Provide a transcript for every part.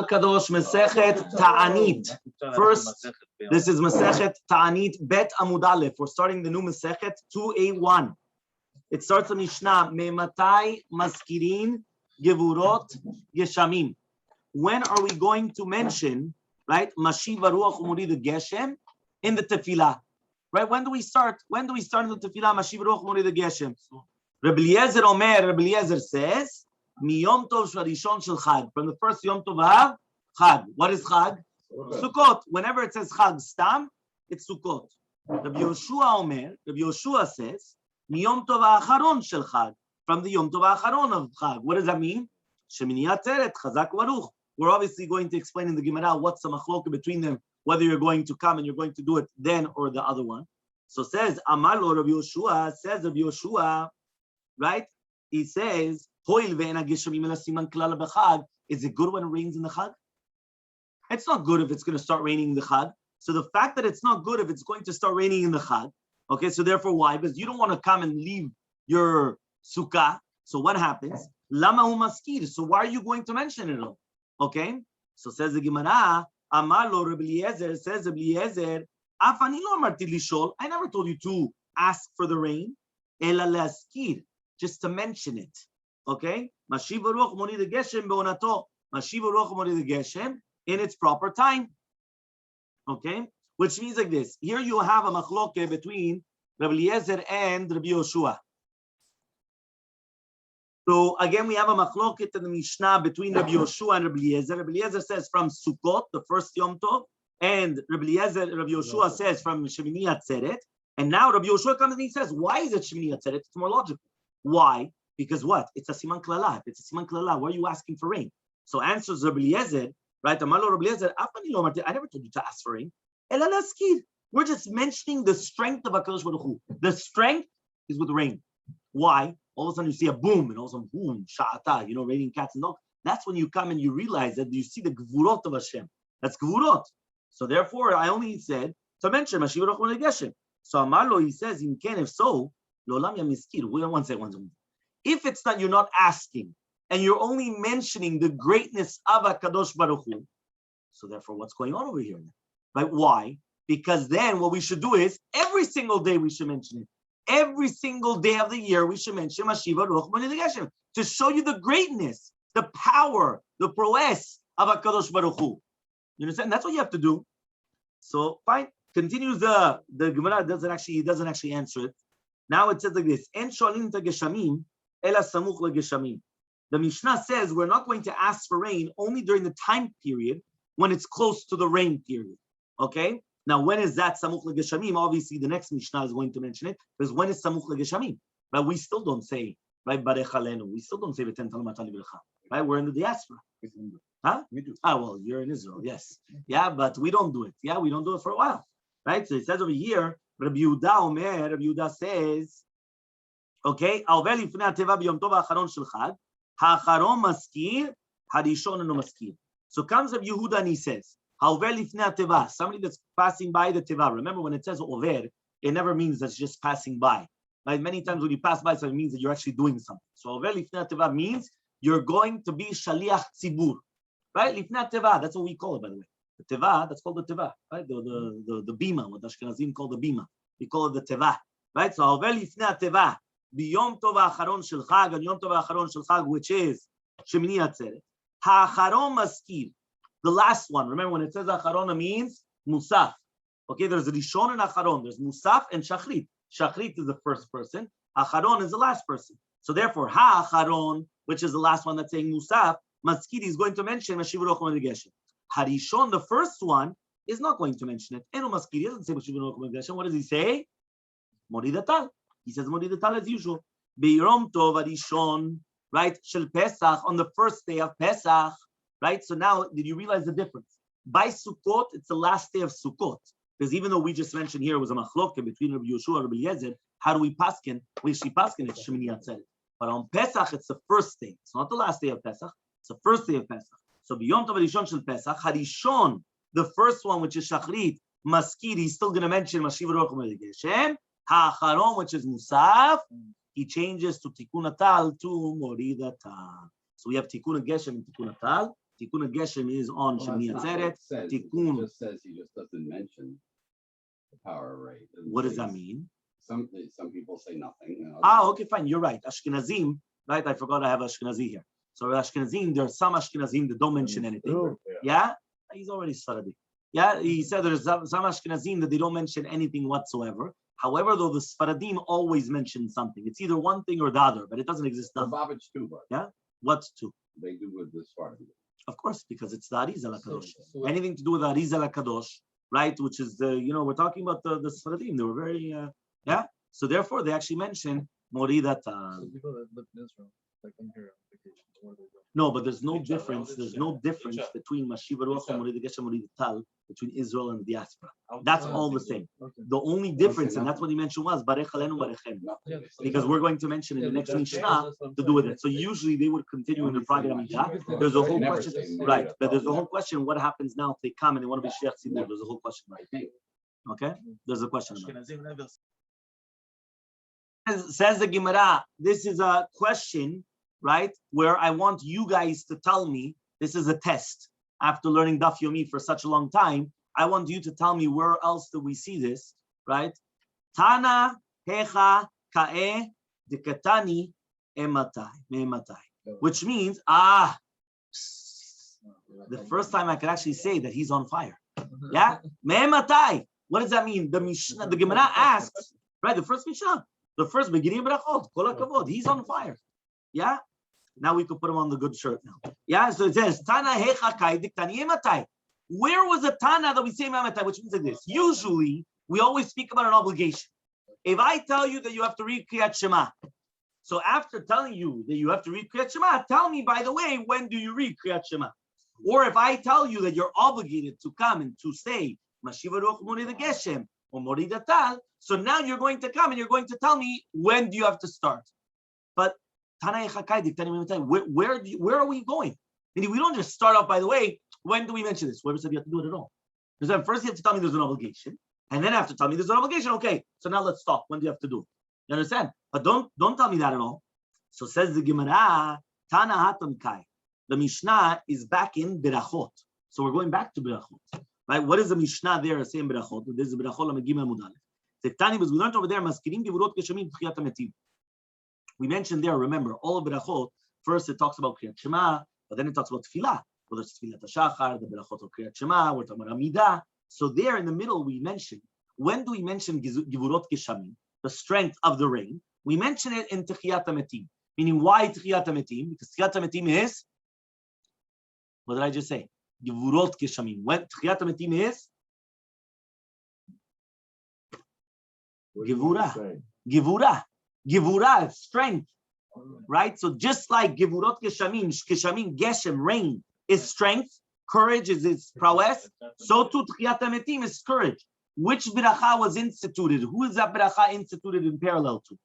Kadosh Masechet Taanit. First, this is Masechet Taanit Bet Amud Aleph. We're starting the new Masechet 2A1. It starts with Mishnah Me'matai Maskirin Gevurot Geshamim. When are we going to mention, right, Mashiv Ruach Umorid Geshem in the Tefillah? Right? When do we start? When do we start in the Tefillah? Mashiv Ruach Umorid Geshem. Rabbi Eliezer says, Miyom Tov Sharishon Shel Chag, from the first Yom Tov Av Chag. What is Chag? Sukkot. Whenever it says Chag Stam, it's Sukkot. Rabbi Yoshua says, Miyom Tov Acharon Shel Chag, from the Yom Tov Acharon of Chag. What does that mean? Shemini Atzeret Chazak Baruch. We're obviously going to explain in the Gemara what's the machloka between them, whether you're going to come and you're going to do it then or the other one. So says Amar lo Rabbi Yoshua, says Rabbi Yoshua, right? He says, is it good when it rains in the Chag? It's not good if it's going to start raining in the Chag. So the fact that it's not good if it's going to start raining in the Chag, okay, so therefore why? Because you don't want to come and leave your sukkah. So what happens? Lama hu maskir. So why are you going to mention it all? Okay, so says the Gemara, Amar lo Rabbi Eliezer, says Rabbi Eliezer, Afani lo amarti lishol, I never told you to ask for the rain, ela leaskir, just to mention it. Okay, Mashiv Ruach Umorid Geshem beonato, Mashiv Ruach Umorid Geshem in its proper time. Okay, which means like this. Here you have a machloke between Rabbi Eliezer and Rabbi Yoshua. So again, we have a machloket in the Mishnah between Rabbi Yoshua and Rabbi Eliezer. Rabbi Eliezer says from Sukkot, the first Yom Tov, and Rabbi Yoshua says from Shemini Atzeret. And now Rabbi Yoshua comes and he says, why is it Shemini Atzeret? It's more logical. Why? Because what? It's a siman klala. It's a siman klala. Why are you asking for rain? So answers Rabbi Eliezer, right? I never told you to ask for rain. We're just mentioning the strength of HaKadosh Baruch Hu. The strength is with rain. Why? All of a sudden you see a boom, and all of a sudden boom, sha'ata, raining cats and dogs. That's when you come and you realize that you see the gvurot of Hashem. That's gvurot. So therefore, I only said to mention Mashiv Ruach Umorid Geshem. So Amarlo, he says, if so, Lolam Yamiskir. We don't want to say one second. If it's that you're not asking and you're only mentioning the greatness of HaKadosh Baruch Hu, so therefore what's going on over here? Right? Why? Because then what we should do is every single day we should mention it. Every single day of the year we should mention Mashiv Ruach Umorid Geshem to show you the greatness, the power, the prowess of HaKadosh Baruch Hu. You understand? That's what you have to do. So fine. Continues the Gemara doesn't actually answer it. Now it says like this: En sholim ta geshamim ela samuch legeshamim. The Mishnah says we're not going to ask for rain only during the time period when it's close to the rain period. Okay? Now, when is that samuch legeshamim? Obviously, the next Mishnah is going to mention it, because when is samuch legeshamim? But we still don't say, right, barech alenu. We still don't say v'ten talmat livrecha. Right? We're in the diaspora. Huh? We do. Ah, well, you're in Israel, yes. Yeah, but we don't do it. Yeah, we don't do it for a while. Right? So it says over here, Rabbi Yehuda says, okay, Alver lifnei hateva b'yom tov ha'acharon shel Chag, ha'acharon maskir, harishon eno maskir. So comes Rabbi Yehuda and he says, Alver lifnei hateva, somebody that's passing by the teva. Remember, when it says over, it never means that's just passing by. Right? Many times when you pass by, so it means that you're actually doing something. So Alver lifnei hateva means you're going to be shaliach tzibur. Right? Lifnei hateva, that's what we call it, by the way. The teva, that's called the teva, right? The bima, what Ashkenazim call the bima. We call it the teva, right? So Alver lifnei hateva, biyom tov ha'acharon shel Chag, and yom tov ha'acharon shel Chag, which is Shemini Atzeret. Ha'acharon maskir, the last one. Remember, when it says acharon, it means musaf. Okay, there's rishon and acharon. There's musaf and shachrit. Shachrit is the first person. Acharon is the last person. So therefore, ha'acharon, which is the last one that's saying musaf, maskir is going to mention Mashiv Ruach Umorid Geshem. Harishon, the first one, is not going to mention it. Eno maskir, he doesn't say Mashiv Ruach Umorid Geshem. What does he say? Moridatal. He says Moridatal as usual. Beyom tov harishon, right? Shel Pesach, on the first day of Pesach. Right? So now, did you realize the difference? By Sukkot, it's the last day of Sukkot. Because even though we just mentioned here it was a machloke between Rabbi Yoshua and Rabbi Eliezer, how do we paskin? When she paskin, it's Shemini Atzeret. But on Pesach, it's the first day. It's not the last day of Pesach. It's the first day of Pesach. So B'yom Tov Harishon Shel Pesach, Harishon, the first one, which is Shachrit, Maskir, he's still going to mention Mashiv Ruach Umorid Geshem. Ha'acharon, which is Musaf, he changes to Tikkun Atal to Moridatal. So we have Tikkun Geshem and Tikkun Atal. Tikkun Geshem is on Shemini Atzeret. Tikkun just says he just doesn't mention the power rate. What does that mean? Some people say nothing. Okay, fine. You're right. Ashkenazim, right? I forgot I have Ashkenazi here. So Ashkenazim, there are some Ashkenazim that don't mention anything. Yeah? He's already studied. Yeah, he said there's some Ashkenazim that they don't mention anything whatsoever. However, though, the Sfaradim always mention something. It's either one thing or the other, but it doesn't exist. The Babbage too, but yeah? What's two? They do with the Sfaradim. Of course, because it's the Arizal HaKadosh. Anything to do with the Arizal HaKadosh, right? Which is the, we're talking about the Sfaradim. They were very, yeah? So therefore, they actually mention Moridat. So people that live in Israel, like I'm here on vacation, where they go. No, but there's no difference. There's no difference between Mashiva Ruach and Morid Geshem, Morid Tal, between Israel and the diaspora. That's all the same. The only difference, and that's what he mentioned, was Barech Alenu Barechem. Because we're going to mention in the next Mishnah to do with it. So usually they would continue in the private Amidah. There's a whole question, right? But there's a whole question: what happens now if they come and they want to be Sheikh Tzibur? There's a whole question. Okay, there's a question. Says the Gemara, this is a question, right, where I want you guys to tell me, this is a test. After learning Daf Yomi for such a long time, I want you to tell me where else do we see this, right? Tana hecha ka'e dekatani ematai, which means, the first time I could actually say that he's on fire. Yeah? Me'ematai. What does that mean? The Mishnah, the Gemara asks, right, the first Mishnah, the first beginning of Brachot, Kol HaKavod, he's on fire. Yeah? Now we could put him on the good shirt now. Yeah? So it says, Tana hecha kai diktani ematai. Where was the Tana that we say ematai, which means like this? Usually, we always speak about an obligation. If I tell you that you have to read Kriyat Shema, so after telling you that you have to read Kriyat Shema, tell me, by the way, when do you read Kriyat Shema? Or if I tell you that you're obligated to come and to say, Mashiva Ruach Morid Geshem, or Morid Tal, so now you're going to come and you're going to tell me when do you have to start. But where are we going? Meaning we don't just start off, by the way, when do we mention this? Whoever said you have to do it at all? Because then first you have to tell me there's an obligation, and then after tell me there's an obligation, okay, so now let's stop. When do you have to do it? You understand? But don't tell me that at all. So says the Gemara, Tana Hatam Kai. The Mishnah is back in Berachot. So we're going back to Berachot. Right? What is the Mishnah there saying Berachot? This is Berachot Lamegim Amudalef. We learned over there, we mentioned there, remember, all of Berachot, first it talks about Kriyat Shema, but then it talks about Tefillah, whether it's Tefillat HaShachar, the Berachot of Kriyat Shema, we're talking about Amidah. So there in the middle, we mentioned, when do we mention Givurot Geshamim, the strength of the rain? We mention it in Techiyat HaMetim. Meaning, why Techiyat HaMetim? Because Techiyat HaMetim is, what did I just say? Givurot Geshamim. When Techiyat HaMetim is? Givura, strength, right? So just like Givurot Geshem, rain is strength, courage is its prowess, so too Techiyat HaMetim is courage. Which beracha was instituted? Who is that beracha instituted in parallel to?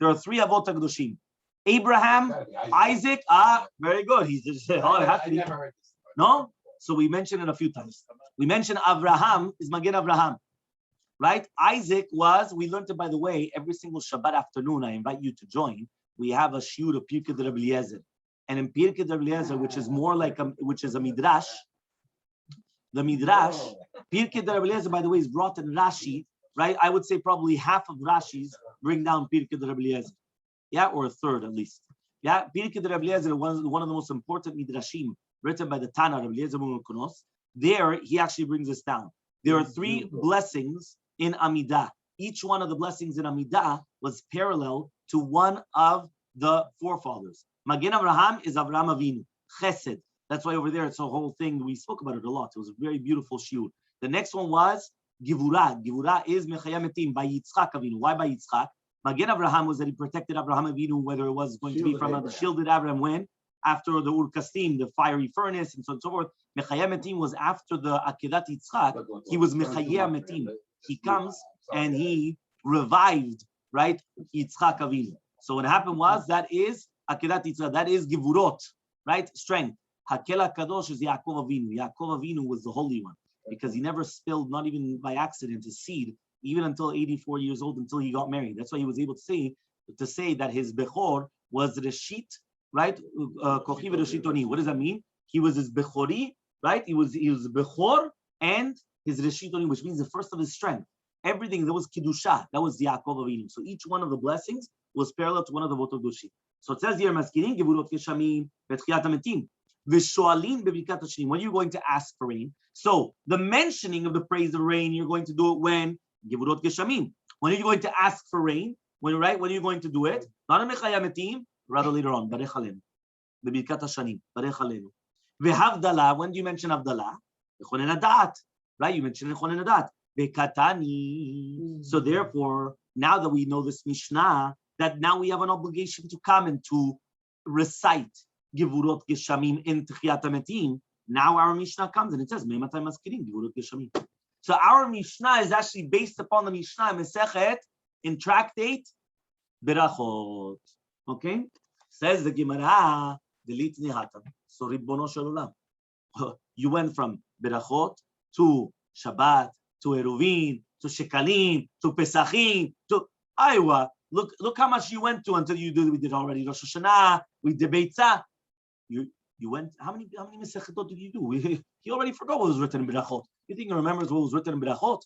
There are three Avot HaKadoshim. Abraham, Isaac, very good. He just said, I never heard this. No? So we mentioned it a few times. We mentioned Abraham is Magen Abraham. Right? Isaac was, we learned it, by the way, every single Shabbat afternoon, I invite you to join, we have a shiur of Pirkei Rabbi Eliezer. And in Pirkei Rabbi Eliezer, which is more like which is a midrash, the midrash, Pirkei Rabbi Eliezer, by the way, is brought in Rashi, right? I would say probably half of Rashi's bring down Pirkei Rabbi Eliezer. Yeah, or a third at least. Yeah, Pirkei Rabbi Eliezer, one of the most important midrashim written by the Tana, Rabbi Eliezer ben Kunos. There, he actually brings us down. There are three blessings in Amidah. Each one of the blessings in Amidah was parallel to one of the forefathers. Magen Avraham is Avraham Avinu, Chesed. That's why over there it's a whole thing. We spoke about it a lot. It was a very beautiful shiur. The next one was Givura. Givura is Mechaya Metim by Yitzchak Avinu. Why by Yitzchak? Magen Avraham was that he protected Avraham Avinu, whether it was going to be from the shielded Abraham when? After the Ur Kasdim, the fiery furnace, and so on and so forth. Mechaya Metim was after the Akedat Yitzchak. He was Mechaya Metim. He comes and he revived, right, Yitzchak Avinu. So what happened was, that is Akedat Yitzchak, that is Givurot, right, strength. Hakel HaKadosh is Yaakov Avinu. Yaakov Avinu was the Holy One, because he never spilled, not even by accident, his seed, even until 84 years old, until he got married. That's why he was able to say that his Bechor was Reshit, right, Kochi v'Reshit Oni. What does that mean? He was his Bechori, right? He was Bechor and his Reshit Onim, which means the first of his strength. Everything that was Kiddusha, that was Yaakov Avinu. So each one of the blessings was parallel to one of the Vot Kedushim. So it says here, Maskirin, Gevurot Geshamim, Betchiat HaMetim, Vishoalim Bebrikat HaShanim. When are you going to ask for rain? So the mentioning of the praise of rain, you're going to do it when? Gevurot Geshamim. When are you going to ask for rain? When, right? When are you going to do it? Not in Mechaya Metim, rather later on. Barech Alenu. Bebrikat HaShanim. Barech Alenu. Vehavdalah, when do you mention Havdalah? Lechonen Hadat. Right? You mentioned Lechonen Hadat. Vekatani. So therefore, now that we know this Mishnah, that now we have an obligation to come and to recite Gevurot Geshamim in Techiyat HaMetim. Now our Mishnah comes and it says, Me'matai Maskirin Gevurot Geshamim. So our Mishnah is actually based upon the Mishnah Masechet in Tractate Berachot. Okay? Says the Gemara, Delit Nihatam. So Ribbono Shel Olam. You went from Berachot to Shabbat, to Eruvin, to Shekalim, to Pesachim, to Iowa. Look how much you went to until you did. We did already Rosh Hashanah. We did Beitzah. You went. How many Masechetot did you do? He already forgot what was written in Berachot. You think he remembers what was written in Berachot,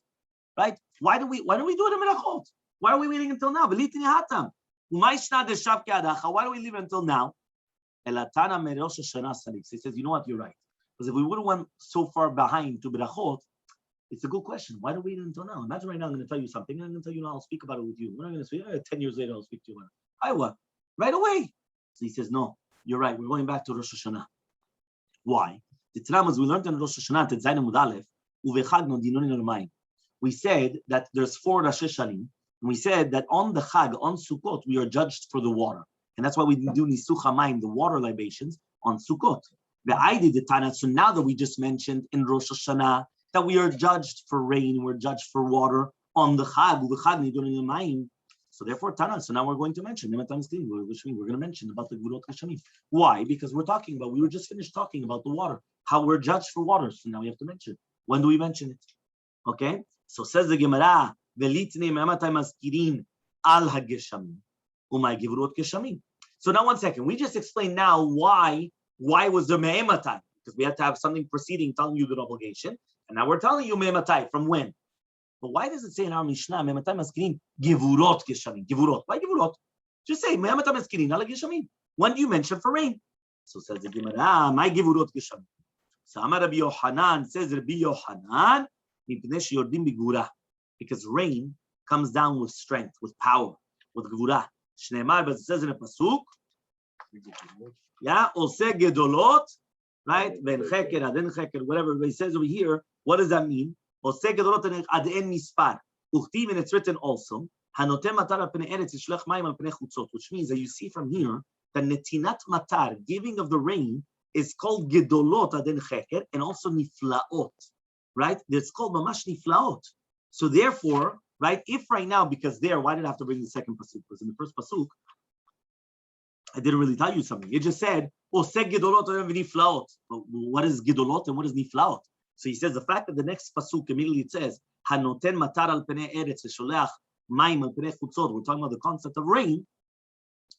right? Why do we do it in Berachot? Why are we waiting until now? Why do we leave it until now? He says, you know what? You're right. Because if we would have went so far behind to Berachot, it's a good question. Why do we wait until now? Imagine right now I'm going to tell you something, and I'm going to tell you now I'll speak about it with you. We're not going to speak. 10 years later I'll speak to you about it. Iowa, right away. So he says, no, you're right. We're going back to Rosh Hashanah. Why? The Tzramas we learned in Rosh Hashanah Tetzayin Amud Aleph, Uvechagno Dinonin Almayim. We said that there's 4 Rosh Hashanim, and we said that on the Chag, on Sukkot, we are judged for the water, and that's why we do Nisuch HaMayim, the water libations, on Sukkot. The idea the Taanis. So now that we just mentioned in Rosh Hashanah that we are judged for rain, we're judged for water on the Chag, Uvechagno Dinonin Almayim. So therefore, Taanis. So now we're going to mention, which means we're going to mention about the Gevurot Geshamim. Why? Because we were just finished talking about the water, how we're judged for water. So now we have to mention. When do we mention it? Okay. So says the Gemara, Velitne me'amatai maskirin al hageshamim, umay Gevurot Geshamim. So now 1 second. We just explained now why was there me'amatai? Because we had to have something preceding telling you the obligation. And now we're telling you me'amatai, from when? But why does it say in our Mishnah, me'amatai maskirin Gevurot Geshamim? Gevurot. Why Gevurot? Just say, me'amatai maskirin al hageshamim. When do you mention for rain? So says the Gemara, my Gevurot Geshamim. So Amar Rabbi Yochanan, says Rabbi Yochanan, because rain comes down with strength, with power, with gevurah. Shneimar, but it says in a pasuk, yeah, Oseh Gedolot, right? Ben Cheker, Aden Cheker, whatever it says over here. What does that mean? Oseh Gedolot Ad En Mispar. Uchtiv, and it's written also, Hanotem Matar al Pnei Eretz Yishlech Mayim al Pnei Chutzot, which means that you see from here that Netinat Matar, giving of the rain, is called Gedolot Aden Cheker and also Niflaot, right? It's called Mamash Niflaot. So therefore, right, if right now, because there, why did I have to bring the second pasuk? Because in the first pasuk, I didn't really tell you something. It just said, Oseh Gedolot Aden Niflaot. What is Gedolot and what is Niflaot? So he says the fact that the next pasuk immediately it says, Hanoten Matar al Pnei Eretz Sholech Mayim al Pnei Chutzot. We're talking about the concept of rain.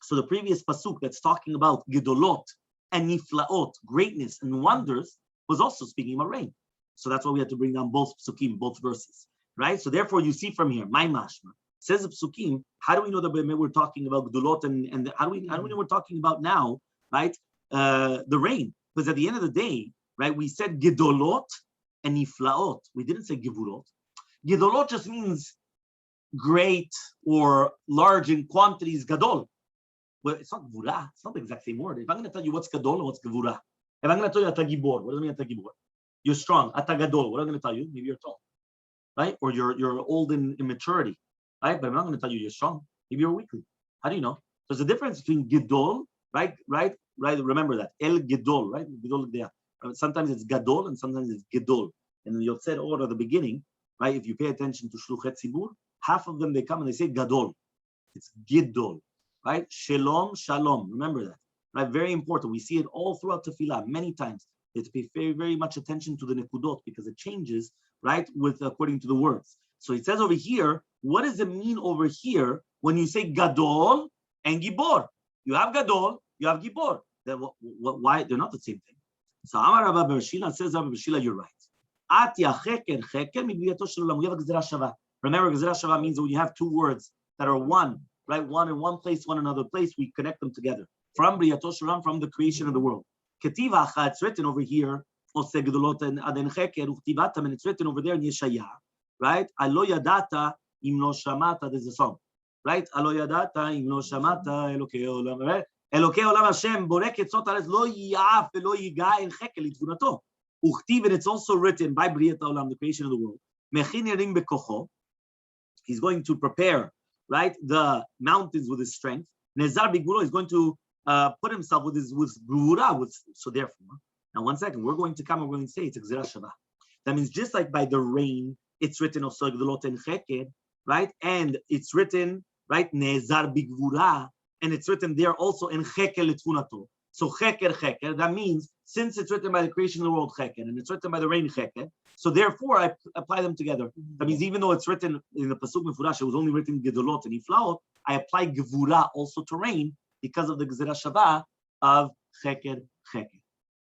So the previous pasuk that's talking about Gedolot and Niflaot, greatness and wonders, was also speaking about rain. So that's why we had to bring down both psukim, both verses, right? So therefore, you see from here, my mashma says the psukim. How do we know that we're talking about Gedolot and how do we know we're talking about now, right? The rain, because at the end of the day, right, we said Gedolot and Niflaot. We didn't say Gevurot. Gedolot just means great or large in quantities, Gadol. Well, it's not Gevurah. It's not the exact same word. If I'm going to tell you what's Gadol and what's Gevurah, if I'm going to tell you Atagibor, what does it mean Atagibor? You're strong. Atagadol, what am I going to tell you? Maybe you're tall, right? Or you're old in immaturity, right? But I'm not going to tell you you're strong. Maybe you're weakly. How do you know? There's a difference between Gedol, right? Remember that. El Gedol, right? Gedol there. Sometimes it's Gadol and sometimes it's Gedol. And in the Yotzed order, the beginning, right? If you pay attention to Shluchet Tzibur, half of them they come and they say Gadol. It's Gedol. Right? Shalom, shalom. Remember that. Right? Very important. We see it all throughout Tefillah many times. You have to pay very, very much attention to the nekudot because it changes, right, with according to the words. So it says over here, what does it mean over here when you say Gadol and Gibor? You have Gadol, you have Gibor. Why? They're not the same thing. So Amar Rabba Bar Shila says, Rabba Bar Shila, you're right. Atya cheker cheker mibliyato shel olam. We have a gezerah shava. Remember, gezerah shava means when you have two words that are one, right? One in one place, one in another place, we connect them together. From briyato shel olam, from the creation of the world. Ketiva acha, it's written over here. Ose gedolot and aden cheker uchtivatam, and it's written over there in Yeshaya, right? Alo yadata im lo shamata. There's a song, right? Alo yadata im lo shamata elokei olam, right? Elokei olam Hashem borek etzot haaretz lo yiyaf velo yiga en cheker litvunato. Uchtiv, and it's also written by Briat Olam, the creation of the world. Mechin yerim bekocho. He's going to prepare, right, the mountains with his strength. Nezar bigvuro, he's going to put himself with gvura. So therefore, now 1 second, we're going to say it's a gzera shava. That means just like by the rain, it's written also gedolot en cheker, right, and it's written, right, nezar bigvura, and it's written there also in cheker litvunato. So cheker cheker, that means since it's written by the creation of the world cheker and it's written by the rain cheker, so therefore I apply them together. That means even though it's written in the pasuk mefurash, it was only written gedolot and iflaot, I apply gevura also to rain because of the gezerah shava of cheker cheker.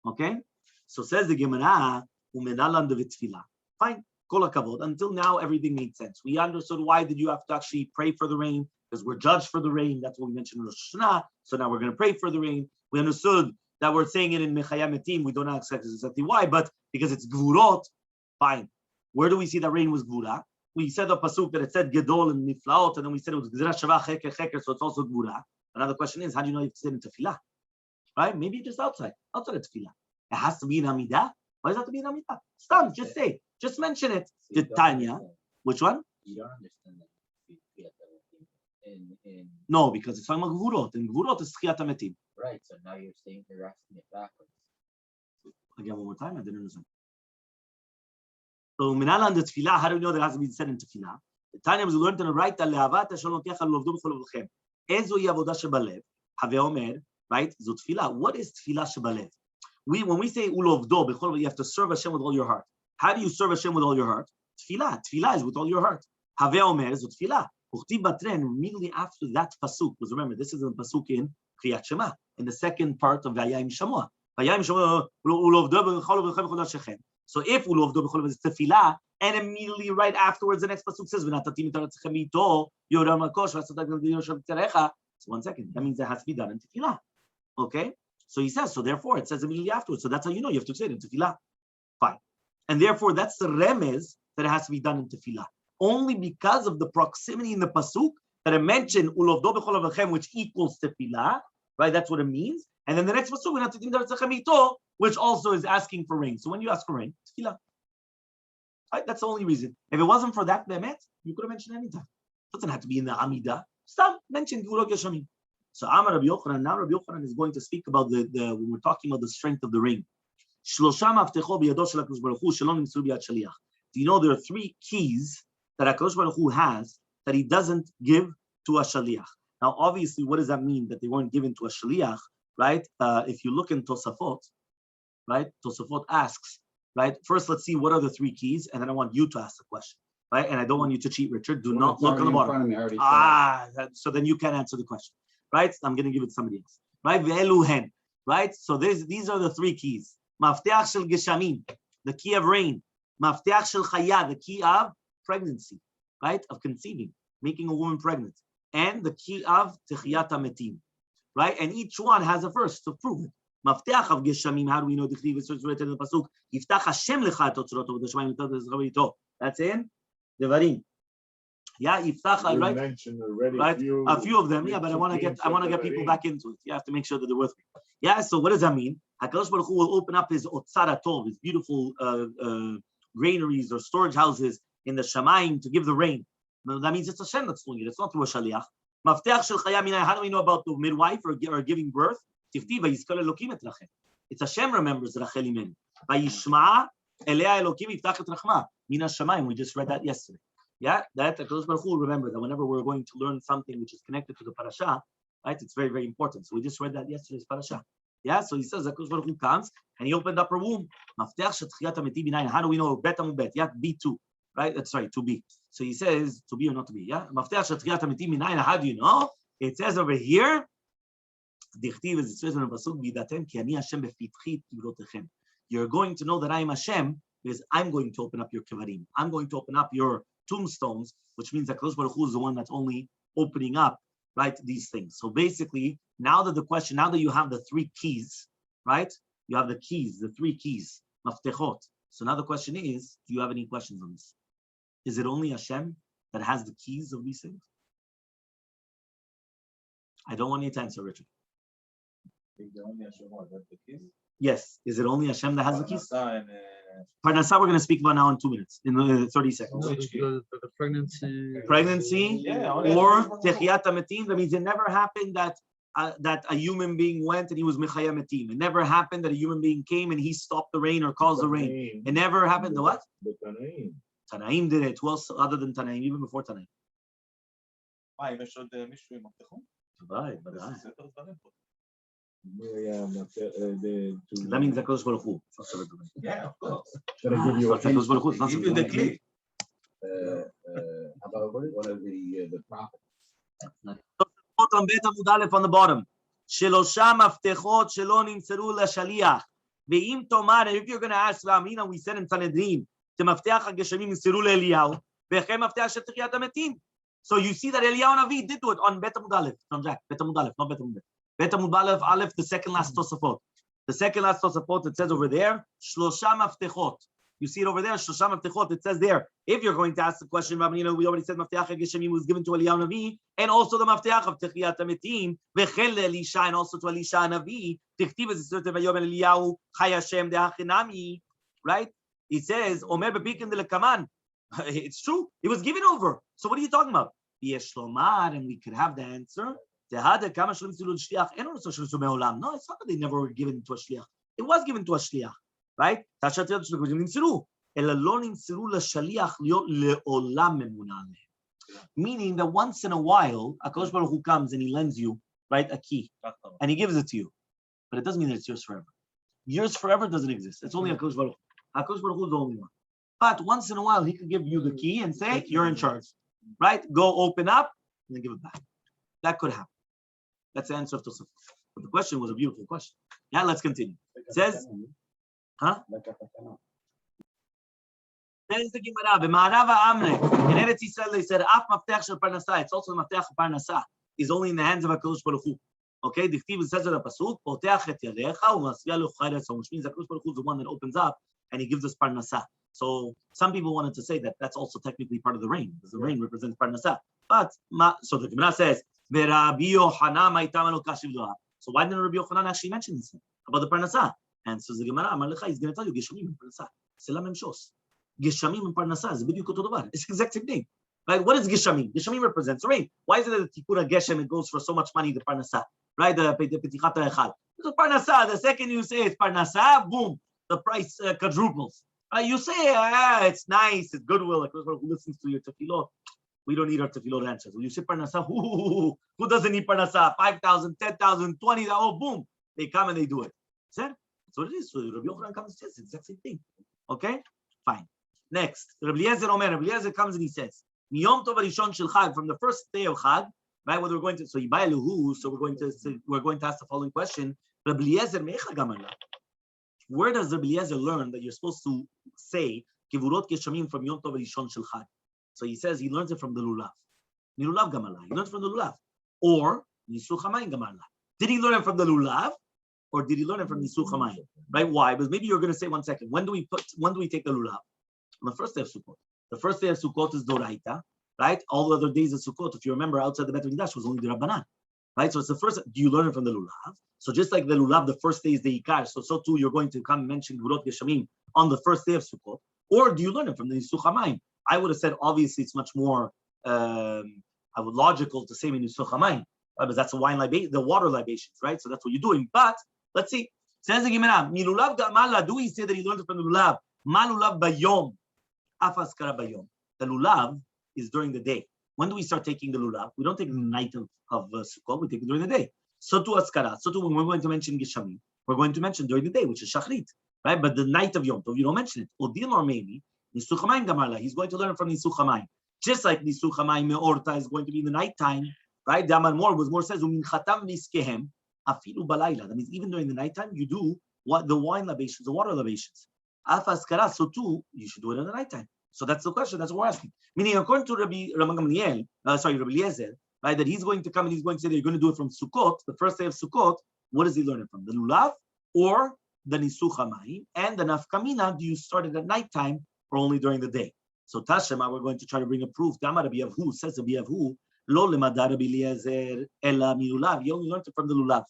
Okay, so says the Gemara, umenalan devitfila. Fine, kol hakavod. Until now, everything made sense. We understood why did you have to actually pray for the rain, because we're judged for the rain. That's what we mentioned in Rosh Hashanah. So now we're going to pray for the rain. We understood that we're saying it in Mechaya Metim. We don't know exactly why, but because it's gvurot, fine. Where do we see that rain was gvura? We said the pasuk that it said gedol and niflaot, and then we said it was gezerah shava cheker cheker, so it's also gvura. Another question is, how do you know you have to say it in tefillah? Right? Maybe just outside of tefillah. It has to be in Amidah. Why does it have to be in Amidah? Stop, just say, just mention it. The Tanya, which one? You don't understand that. No, because it's talking about gvurot, and gvurot is tchiyat hametim. Right, so now you're saying you're asking it backwards. Again, one more time, I didn't understand. So, minala and the tefillah, how do we know that it has to be said in tefillah? The Tanya was learned to write al le'avat Hashem lokecha lovdu b'chol v'chem. Ezo yavodah shebalev, have omer, right? Zo tefillah. What is tefillah shebalev? When we say ulovdo b'chol, you have to serve Hashem with all your heart. How do you serve Hashem with all your heart? Tefillah. Tefillah is with all your heart. Have omer zo tefillah. Immediately after that pasuk was, remember, this is a pasuk in Kriyat Shema, in the second part of Vayayim Shamoah. Vayayim Shamoah, so if ulovdo b'chol is tefillah, and immediately right afterwards the next pasuk says, so 1 second, that means it has to be done in tefillah. Okay, so he says, so therefore it says immediately afterwards. So that's how you know you have to say it in tefillah. Fine, and therefore that's the remez that it has to be done in tefillah. Only because of the proximity in the pasuk that I mentioned ulovdo b'chol avachem, which equals tefillah, right? That's what it means. And then the next pasuk, which also is asking for rain. So when you ask for rain, tefillah. Right? That's the only reason. If it wasn't for that bemet, you could have mentioned anytime. It doesn't have to be in the Amidah. Stop, mention Gvurot Yeshamim. So Amar Rabbi Yochanan, now Rabbi Yochanan is going to speak about the when we're talking about the strength of the rain. Do you know there are 3 keys that HaKadosh Baruch Hu has that he doesn't give to a shaliach? Now, obviously, what does that mean that they weren't given to a shaliach, right? If you look in Tosafot, right? Tosafot asks, right? First, let's see what are the 3 keys, and then I want you to ask the question, right? And I don't want you to cheat, Richard. Do not look on the bottom. So then you can't answer the question, right? I'm going to give it to somebody else, right? Ve'eluhen, right? So these are the 3 keys. Mafteach shel geshamim, the key of rain. Mafteach shel chaya, the key of pregnancy, right? Of conceiving, making a woman pregnant. And the key of techiyat hametim, right? And each one has a verse to prove it. Mafteach of geshamim, how do we know the chliv? It's written in the pasuk, Yiftach Hashem lecha et otzroto v'deshamayim. That's in Devarim. Yeah, Yiftach, right? Right? A few of them, yeah, but I want to get people back into it. You have to make sure that they're with me. Yeah, so what does that mean? HaKadosh Baruch Hu will open up his otzar atov, his beautiful granaries or storage houses in the Shamayim to give the rain. That means it's Hashem that's doing it. It's not through a shaliach. Mafteach shel chaya minay. How do we know about the midwife or giving birth? Tifti vayizkar Elokim et Rachel. It's Hashem remembers Rachel imen. Vayishma elea Elokim yiftach et rachma mina shamayim. We just read that yesterday. Yeah, that HaKadosh Baruch Hu, remember that whenever we're going to learn something which is connected to the parasha, right? It's very, very important. So we just read that yesterday's parasha. Yeah, so he says HaKadosh Baruch Hu comes and he opened up her womb. Mafteach shel techiyat hametim binayin. How do we know? Bet amubet. Yeah, B2. Right? That's right, to be. So he says, to be or not to be. Yeah? How do you know? It says over here, it says in the pasuk, You're going to know that I am Hashem because I'm going to open up your kevarim. I'm going to open up your tombstones, which means that Kadosh Baruch Hu is the one that's only opening up, right, these things. So basically, now that you have the three keys, right? You have the keys, the three keys, maftechot. So now the question is, do you have any questions on this? Is it only Hashem that has the keys of these things? I don't want you to answer, Richard. Yes. Is it only Hashem that has the keys? Parnasa, we're going to speak about now in 2 minutes, in 30 seconds. The pregnancy. Pregnancy or techiyat hametim. That means it never happened that a human being went and he was mechaya metim. It never happened that a human being came and he stopped the rain or caused the rain. It never happened. The what? The Tanaim. Tanaim did it. Who else other than Tanaim? Even before Tanaim. Right. That means that Kadosh Baruch Hu. Yeah, of course. Should I give you a Kadosh Baruch Hu. It's not Give you the key. about one of the prophets? On בית עמוד א' on the bottom. שלושה מפתחות שלא נמסרו לשליח. ואם תאמר, if you're going to ask, ואמרינא, we said in Sanhedrin, שמפתח הגשמים נמסרו לאליהו, וכן מפתח של תחיית המתים. So you see that Eliyahu Navi did do it on בית עמוד א', from Jack, בית עמוד א', not בית עמוד ב'. בית עמוד א', the second last Tosafot. The second last Tosafot, it says over there, שלושה מפתחות. You see it over there, שלושה מפתחות, it says there. If you're going to ask the question, Rabbi, we already said מפתח הגשמים was given to Eliyahu Navi, and also the מפתח of תחיית המתים, וכן לאלישע, and also to Elisha Navi, תכתיב את זה ויאמר אליהו, חי השם דהכי נמי, right? It says, אומר בפיקן דלקמן. It's true. It was given over. So what are you talking about? Yesh lomar, and we could have the answer. No, it's not that they never were given to a shliach. It was given to a shliach, right? Meaning that once in a while, HaKadosh Baruch Hu comes and he lends you, right, a key, and he gives it to you. But it doesn't mean that it's yours forever. Yours forever doesn't exist. It's only HaKadosh Baruch Hu. HaKadosh Baruch Hu is the only one. But once in a while, he could give you the key and say, you're in charge, right? Go open up and then give it back. That could happen. That's the answer of Tosafot. But the question was a beautiful question. Yeah, let's continue. It says, huh? Says the Gemara, B'ma'arav ha'amre. In Eretz Yisrael, they said, Af maftech shel parnasa. It's also the maftech of parnasa. Is only in the hands of HaKadosh Baruch Hu. Okay, the Chtiv says in the pasuk, Poteach et yadecha u'masvia lo chayres, which means HaKadosh Baruch Hu is the one that opens up and he gives us parnasa. So some people wanted to say that that's also technically part of the rain, because the rain represents parnasa. But so the Gemara says, so why didn't Rabbi Yochanan actually mention this about the parnasa? And so the Gemara, he's going to tell you Geshamim and parnasa. Selam Shos. Geshamim and parnasa is a biduk otodovar. It's the exact same thing. Right? What is Geshamim? Geshamim represents rain. Why is it that the Tikura Geshem it goes for so much money? The parnasa, right? The Petichata Echad. The parnasa. The second you say it's parnasa, boom, the price quadruples. You say, it's nice, it's goodwill. Like who listens to your tefillot? We don't need our tefillot answers. When you say parnasa, who doesn't need parnasa? 5,000, 10,000, 20,000, oh, boom. They come and they do it. That's what it is. So Rabbi Yochanan comes and says the exact same thing. Okay? Fine. Next. Rabbi Eliezer comes and he says, Miyom Tov Rishon Shel Chag, from the first day of Chag, right? What we're going to, so Yibai Eluhu, so we're going to ask the following question. Rabbi Eliezer Mecha Gamarla. Where does Rabbi Eliezer learn that you're supposed to say Kivurot Geshamim from Yom Tov Rishon Shel Chag? So he says he learns it from the Lulav. Lulav Gamarla. He learns from the Lulav. Or Nisuch Hamayim Gamarla. Did he learn it from the Lulav? Or did he learn it from Nisuch Hamayim? Right? Why? Because maybe you're going to say 1 second. When do we take the Lulav? On the first day of Sukkot. The first day of Sukkot is Doraita. Right? All the other days of Sukkot, if you remember, outside the Beit HaMikdash was only the Rabbanan. Right? So it's the first. Do you learn it from the Lulav? So just like the Lulav, the first day is the Ikar. So too, you're going to come and mention Gurot Geshamim on the first day of Sukkot. Or do you learn it from the Nisuch Hamayim? I would have said, obviously, it's much more logical to say Nisuch Hamayim, because that's the water libations, right? So that's what you're doing. But let's see. Says the Gemara, Milulav Gamala, do we say that he learned it from the Lulav? Malulav Bayom, Afaskara Bayom. The Lulav is during the day. When do we start taking the Lulav? We don't take it in the night of Sukkot, we take it during the day. So to Askara, so to when we're going to mention Geshamim, we're going to mention during the day, which is Shachrit, right? But the night of Yom Tov, you don't mention it. Odil or maybe, Nisuch Hamayim Gamarla, he's going to learn from Nisuch Hamayim. Just like Nisuch Hamayim Me'orta is going to be in the nighttime, right? Daman More says, Umin Chatam Niskehem, Afilu Balayla. That means even during the nighttime, you do what the wine libations, the water libations. Afaskara, so too, you should do it in the nighttime. So that's the question. That's what we're asking. Meaning, according to Rabbi Eliezer, right, that he's going to come and he's going to say that you're going to do it from Sukkot, the first day of Sukkot. What does he learn it from? The lulav or the nisuch hamayim? And the nafkamina, do you start it at nighttime or only during the day? So Tashema, we're going to try to bring a proof. Dama Rabbi Yavhu says Rabbi Yavhu, lo lemadar Rabbi Eliezer ela milulav. He only learned it from the lulav.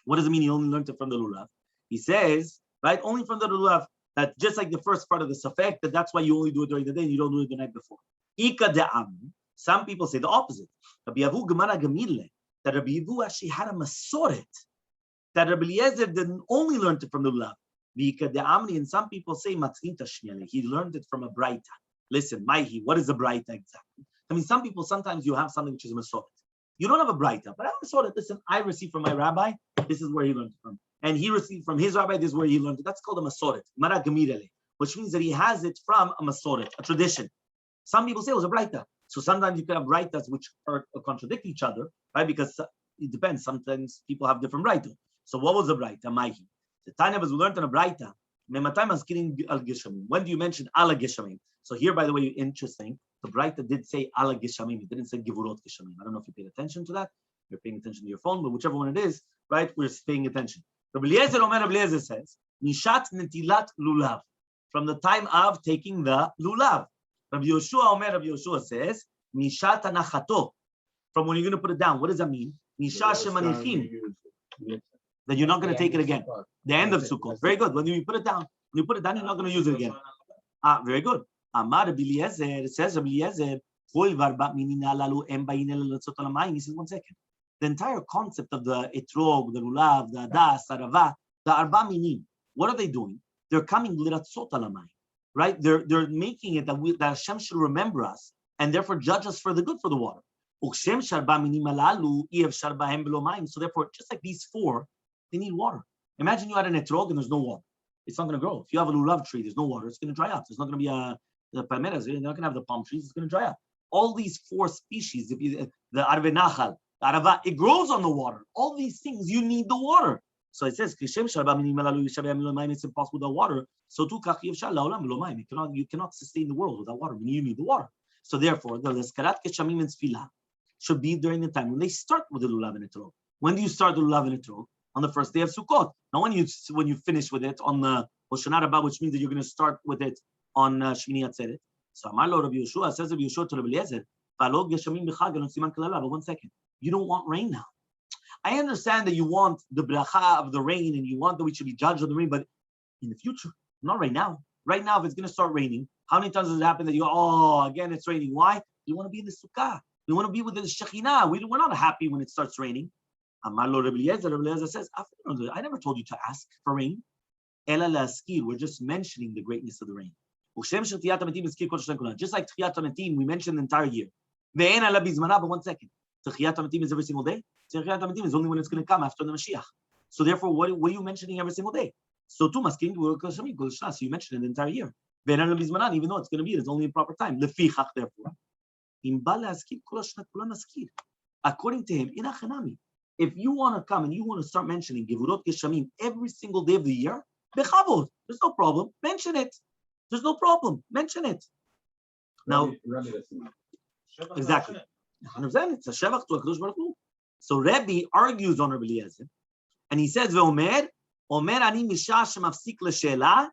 What does it mean? He only learned it from the lulav. He says, right, only from the lulav. That just like the first part of the safek, that's why you only do it during the day and you don't do it the night before. Ika de'am. Some people say the opposite. Rabbi Yavu Gemara Gamile, that Rabbi Yavu actually had a masoret, that Rabbi Eliezer didn't only learn it from the lulav. Ika de'amni, and some people say matzrinta shnyale. He learned it from a braita. Listen, Maihi, what is a braita exactly? I mean, some people, sometimes you have something which is a masoret. You don't have a braita, but I have a masoret. Listen, I received from my rabbi, this is where he learned it from. And he received from his rabbi, this is where he learned it. That's called a masoret, mara gamirele, which means that he has it from a masoret, a tradition. Some people say it was a braita. So sometimes you can have braitas which contradict each other, right? Because it depends. Sometimes people have different braitas. So what was the braita? Maihi. The Tanya was learned in a braita. When do you mention ala gishamim? So here, by the way, interesting. The braita did say ala gishamim. It didn't say givurot gishamim. I don't know if you paid attention to that. You're paying attention to your phone, but whichever one it is, right? We're paying attention. Rabbi Eliezer says, Nishat netilat lulav, from the time of taking the lulav. Rabbi Yoshua says, Nishat anachato, from when you're going to put it down. What does that mean? Nishat shemanichim, that you're not going to take it again. The end of Sukkot. Very good. When you put it down, you're not going to use it again. Very good. Amar Rabbi Eliezer, it says Rabbi Eliezer, he says, 1 second. The entire concept of the etrog, the lulav, the adas, arava, the arba minim, what are they doing? They're coming liratzot alamai, right? They're making it that Hashem should remember us and therefore judge us for the good for the water. So therefore, just like these four, they need water. Imagine you had an etrog and there's no water. It's not going to grow. If you have a lulav tree, there's no water. It's going to dry up. There's not going to be the palmeras. You're not going to have the palm trees. It's going to dry up. All these four species, the arve nachal, Arava, it grows on the water. All these things, you need the water. So it says, it's impossible without water. So too, you cannot sustain the world without water. You need the water. So therefore, the Leskarat Keshamim and Sfilah should be during the time when they start with the lulav and etrog. When do you start the lulav and etrog? On the first day of Sukkot. Now, when you finish with it on the Hoshana Rabbah, which means that you're going to start with it on Shmini Atzeret. So Amar lo Rabbi Yoshua, says Rabbi Yoshua to Rabbi Eliezer, but 1 second. You don't want rain now. I understand that you want the bracha of the rain and you want that we should be judged on the rain, but in the future, not right now. Right now, if it's going to start raining, how many times does it happen that you go, oh, again, it's raining? Why? You want to be in the sukkah. You want to be with the Shekhinah. We're not happy when it starts raining. Amar lo Rabbi Eliezer says, I never told you to ask for rain. Ela la'askir. We're just mentioning the greatness of the rain. Just like Tchiyat HaMetim, we mentioned the entire year. But 1 second. Tchiyat HaMetim is every single day. Tchiyat HaMetim is only when it's going to come after the Mashiach. So therefore, what are you mentioning every single day? So too, masking so you mentioned it the entire year. Even though it's going to be, it's only in proper time. Therefore, according to him, if you want to come and you want to start mentioning Gevurot Geshamim every single day of the year, bechavod, there's no problem. Mention it. There's no problem. Mention it. Now, exactly. It's a shevach to HaKadosh Baruch Hu. So Rebbe argues on Rabbi Eliezer, and he says, "Ve'omer, omer ani misha shemafsik l'she'ela,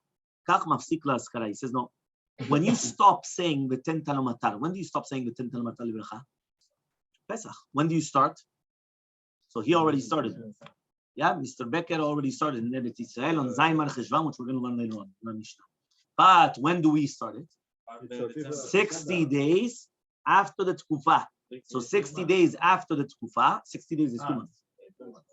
kach mafsik la'askara." He says, no. When you stop saying the 10 Talomatar, when do you stop saying the 10 Talomatar libracha? Pesach. When do you start? So he already started. Yeah, Mr. Becker already started in Eretz Yisrael on Zaymar Cheshvan, which we're going to learn later on in the Mishnah. But when do we start it? 60 days after the Tkufa. So 60 days after the Tkufa, 60 days is 2 months.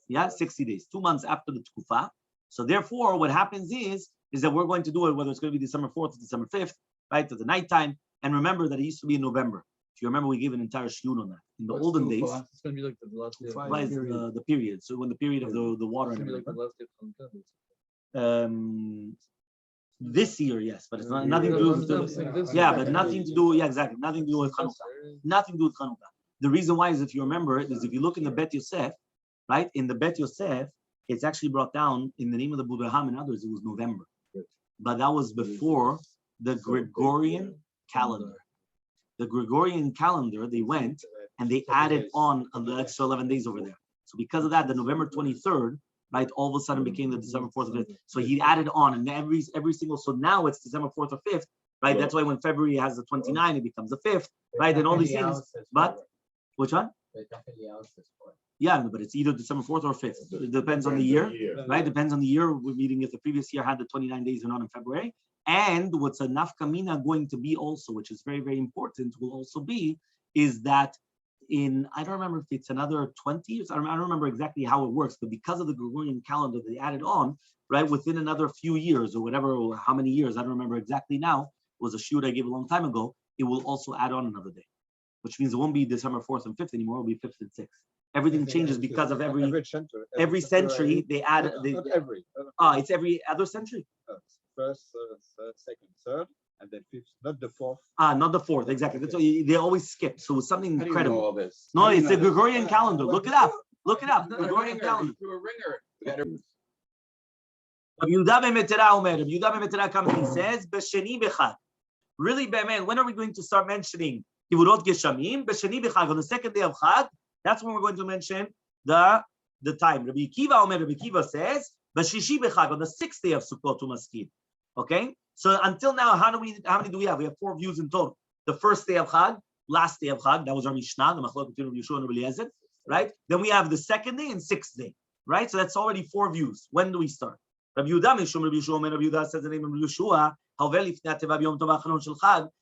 Yeah, 60 days, 2 months after the Tkufa. So therefore, what happens is that we're going to do it, whether it's going to be December 4th or December 5th, right, to the nighttime. And remember that it used to be in November. If you remember, we gave an entire shiur on that. In the olden days, It's going to be like the last day. the period. So when the period of the water. It's going to be like the last day of Hanukkah. This year, yes, but it's not, nothing to do with but nothing to do, exactly, nothing to do with Hanukkah. Nothing to do with Hanukkah. The reason why is, if you remember, is if you look in the Bet Yosef, right? In the Bet Yosef, it's actually brought down in the name of the Buddhaham and others. It was November, but that was before the Gregorian calendar. The Gregorian calendar, they went and they added on the extra 11 days over there. So because of that, the November 23rd, right, all of a sudden became the December 4th or 5th. So he added on, and every single, so now it's December 4th or 5th, right? That's why when February has the 29, it becomes the 5th, right? And all these things. But which one? Yeah, but it's either December 4th or 5th. It depends on the year, right? Depends on the year. We're meeting if the previous year had the 29 days or not in February. And what's a nafkamina going to be also, which is very, very important, will also be, is that I don't remember if it's another 20 years, I don't remember exactly how it works, but because of the Gregorian calendar they added on, right, within another few years or whatever, or how many years, I don't remember exactly now, it was a shiur I gave a long time ago, it will also add on another day, which means it won't be December 4th and 5th anymore, it'll be 5th and 6th. Everything changes because of every century they add. It's every other century. First, second, third, and then fifth, not the fourth. Not the 4th, exactly. That's what they always skip. So it's something How do you know incredible. all this? No, How do you it's know the this? Gregorian calendar. Look it up. Look it up. The Gregorian calendar. Through a ringer. Rabbi Yehuda ben Metera Omer. Rabbi Yehuda ben Metera comes and he says, "B'sheni b'chad." Really, man, when are we going to start mentioning Kivurot Geshamim? B'sheni b'chad, on the second day of Chag. That's when we're going to mention the time. Rabbi Akiva Omer. Rabbi Akiva says, "B'shishi b'chag," on the 6th day of Sukkot Umaskid. Okay. So until now, how many do we have? We have 4 views in total. The first day of Chag, last day of Chag, that was our Mishnah, the Machlok between Rabbi Yeshua and Rabbi Eliezer, right? Then we have the 2nd day and 6th day, right? So that's already 4 views. When do we start? Rabbi Yehuda Mishum Rabbi Yeshua, Rabbi Yehuda says the name of Rabbi Yeshua,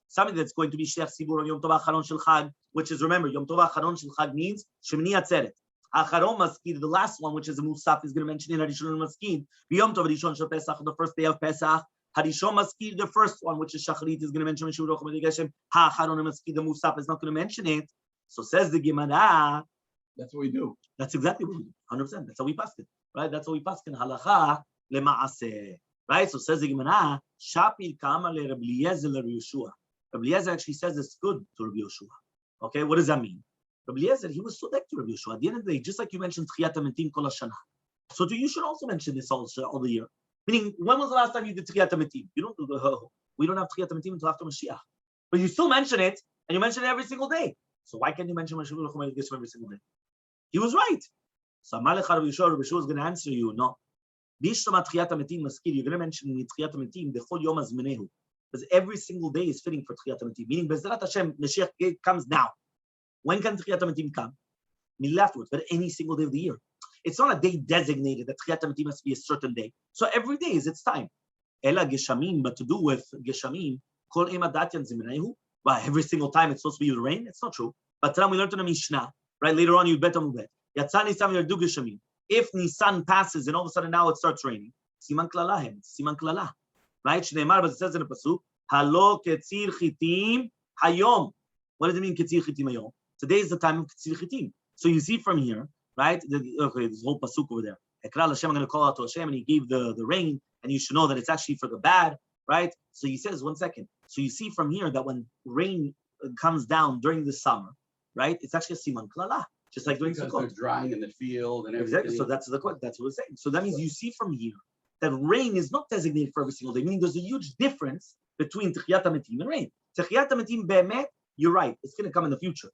something that's going to be Shech Sibur on Yom Tov Acharon Shel Chag, which is, remember, Yom Tov Acharon Shel Chag means Shemini Atzeret. Acharon Maskid, the last one, which is the Musaf, is going to mention in Harishon Maskid. Yom Tov Rishon Shel Pesach, the first day of Pesach. Harishon Maskid, the first one, which is Shacharit, is going to mention Meshur Rochim Geshem. Ha'acharon Maskid, the Musaf, is not going to mention it. So says the Gemara. That's what we do. That's exactly what we do. 100%. That's how we pass it, right? That's how we pass it. Halacha leMaaseh, right? So says the Gemara. Shapir Kama le Rabbi Eliezer le Yeshua. Rabbi Eliezer actually says it's good to Rabbi Yeshua. Okay, what does that mean? Rabbi Eliezer, he was sodek to Rabbi Yeshua. At the end of the day, just like you mentioned Tchiyat HaMetim kol hashana, so you should also mention this all the year. Meaning, when was the last time you did Tchiyat HaMetim? You don't do we don't have Tchiyat HaMetim until after Mashiach. But you still mention it, and you mention it every single day. So why can't you mention Meshur Rochim Geshem every single day? He was right. So Amalek Rabbi Yeshua is going to answer you, no. You're going to mention Tchiyat HaMetim, the whole Yom Azmenehu. Because every single day is fitting for Tchiyat HaMetim. Meaning, Bezrat Hashem, Mashiach comes now. When can Tchiyat HaMetim come? Immediately afterwards, but any single day of the year. It's not a day designated that Tchiyat HaMetim has to be a certain day. So every day is its time. Ela Geshamim, but to do with Geshamim, Kol Ema Datyan Zimnehu. Well, every single time it's supposed to be the rain. It's not true. But we learned in the Mishnah, right? Later on, you bet on Ubet. Yatzani Sam Yardu Geshamim. If Nisan passes and all of a sudden now it starts raining, Siman Klalahem, Siman Klala. Right? Shneimar, but it says in the Pasuk, Halo Ketzir Chitim Hayom. What does it mean, Ketzir Chitim Hayom? Today is the time of Ketzir Chitim. So you see from here, right? This whole Pasuk over there. Ekral Hashem, I'm going to call out to Hashem, and he gave the rain, and you should know that it's actually for the bad, right? So he says, 1 second. So you see from here that when rain comes down during the summer, right? It's actually a Siman Klala. Just like during Because Sukkot. they're drying in the field and everything. Exactly. So that's what we're saying. So that means you see from here that rain is not designated for every single day. Meaning there's a huge difference between Tchiyat HaMetim and rain. Tchiyat HaMetim be'emet, you're right, it's going to come in the future.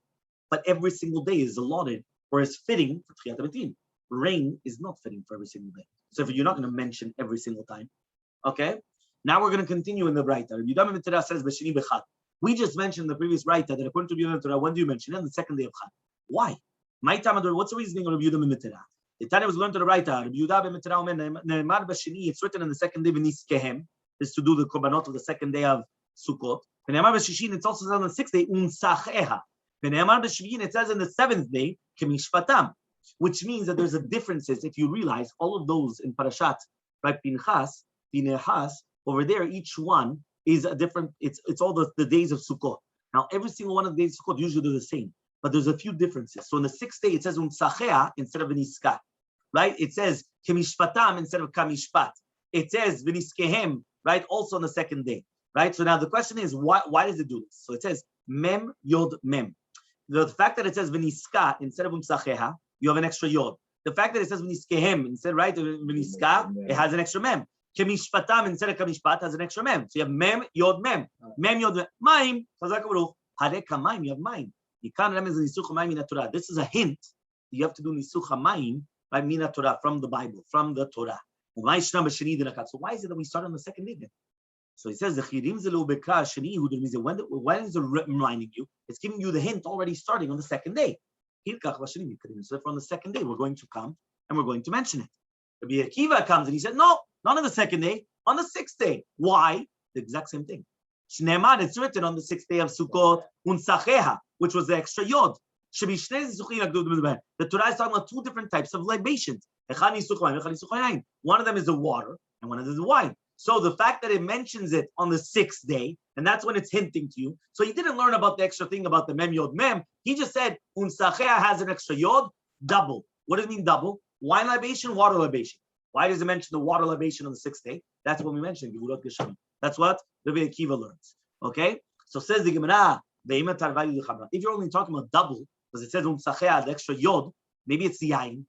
But every single day is allotted or is fitting for Tchiyat HaMetim. Rain is not fitting for every single day. So if you're not going to mention every single time. Okay? Now we're going to continue in the Braita. Rabbi Yehuda ben Metera says B'sheni b'chad. We just mentioned in the previous Braita that according to Rabbi Yehuda ben Metera, when do you mention it? On the 2nd day of Chag. Why? What's the reasoning of Rabbi Yehuda ben Metera? The Tanya was learned to the Braita. Rabbi Yehuda ben Metera Omer Ne'emar b'sheni. It's written in the 2nd day v'niskehem. Is to do the korbanot of the 2nd day of Sukkot. Ne'emar b'shishin. It's also said on the 6th day unsacheha. Ne'emar b'shviin. It says in the 7th day kemishpatam, which means that there's a differences. If you realize all of those in Parashat, right? Pinchas, Pinehas, over there, each one is a different. It's all the days of Sukkot. Now every single one of the days of Sukkot usually they're the same. But there's a few differences. So on the 6th day, it says unsachea instead of v'niska, right? It says kemishpatam instead of kamishpat. It says v'niskehem, right? Also on the 2nd day, right? So now the question is, why does it do this? So it says mem yod mem. The fact that it says v'niska instead of unsachea, you have an extra yod. The fact that it says v'niskehem instead, right? V'niska, it has an extra mem. Kemishpatam instead of kamishpat has an extra mem. So you have mem, yod, mem. Mem, yod, mem. Maim, chazak baruch. Harek hamayim, you have maim. You can't remember nisuch hamayim min Torah. This is a hint. You have to do nisuch hamayim by min Torah from the Bible, from the Torah. So why is it that we start on the second day then? So he says the chirim zelu bekar sheni hu means when is it reminding you? It's giving you the hint already starting on the second day. So from the second day we're going to come and we're going to mention it. Rabbi Akiva comes and he said, no, not on the second day, on the sixth day. Why? The exact same thing. Shneimad, it's written on the sixth day of Sukkot, unsacheha, which was the extra yod. The Torah is talking about two different types of libations. One of them is the water, and one of them is the wine. So the fact that it mentions it on the sixth day, and that's when it's hinting to you. So he didn't learn about the extra thing about the mem yod mem. He just said unsachea has an extra yod, double. What does it mean double? Wine libation, water libation. Why does it mention the water libation on the sixth day? That's what we mentioned. That's what Rabbi Akiva learns. Okay? So says the Gemara, if you're only talking about double, because it says unsachea, the extra yod, maybe it's yain.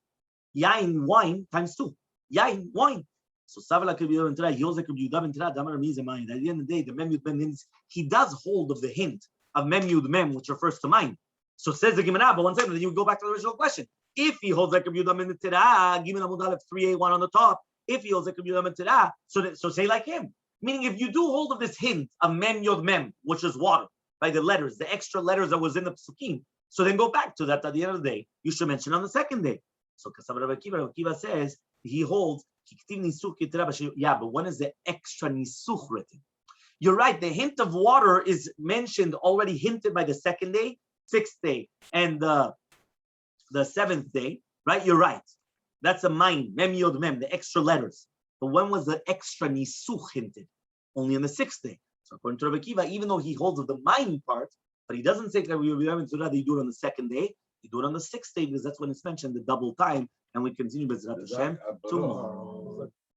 Yain, wine, times two. Yain, wine. So Savala could be in Torah, Yosef could be Yudav in Torah, Damar Miz mind. At the end of the day, the Mem Yud Mem means he does hold of the hint of Mem Yud Mem, which refers to mind. So says the Gemara, but one second, then you go back to the original question. If he holds like a Yudam in the Torah, Gimel Amud Aleph 3A1 on the top, if he holds like a Yudam in Torah, so say like him. Meaning if you do hold of this hint of Mem Yod Mem, which is water, by the letters, the extra letters that was in the Psukim, so then go back to that at the end of the day. You should mention on the second day. So Rabbi Akiva says, he holds, yeah, but when is the extra nisuch written? You're right, the hint of water is mentioned, already hinted by the second day, sixth day, and the seventh day, right? You're right. That's a mine, mem yod mem, the extra letters. But when was the extra nisuch hinted? Only on the sixth day. So according to Rabbi Akiva, even though he holds of the mine part, but he doesn't say that we have in Surah, they do it on the second day. They do it on the sixth day because that's when it's mentioned the double time. And we continue with Hashem tomorrow.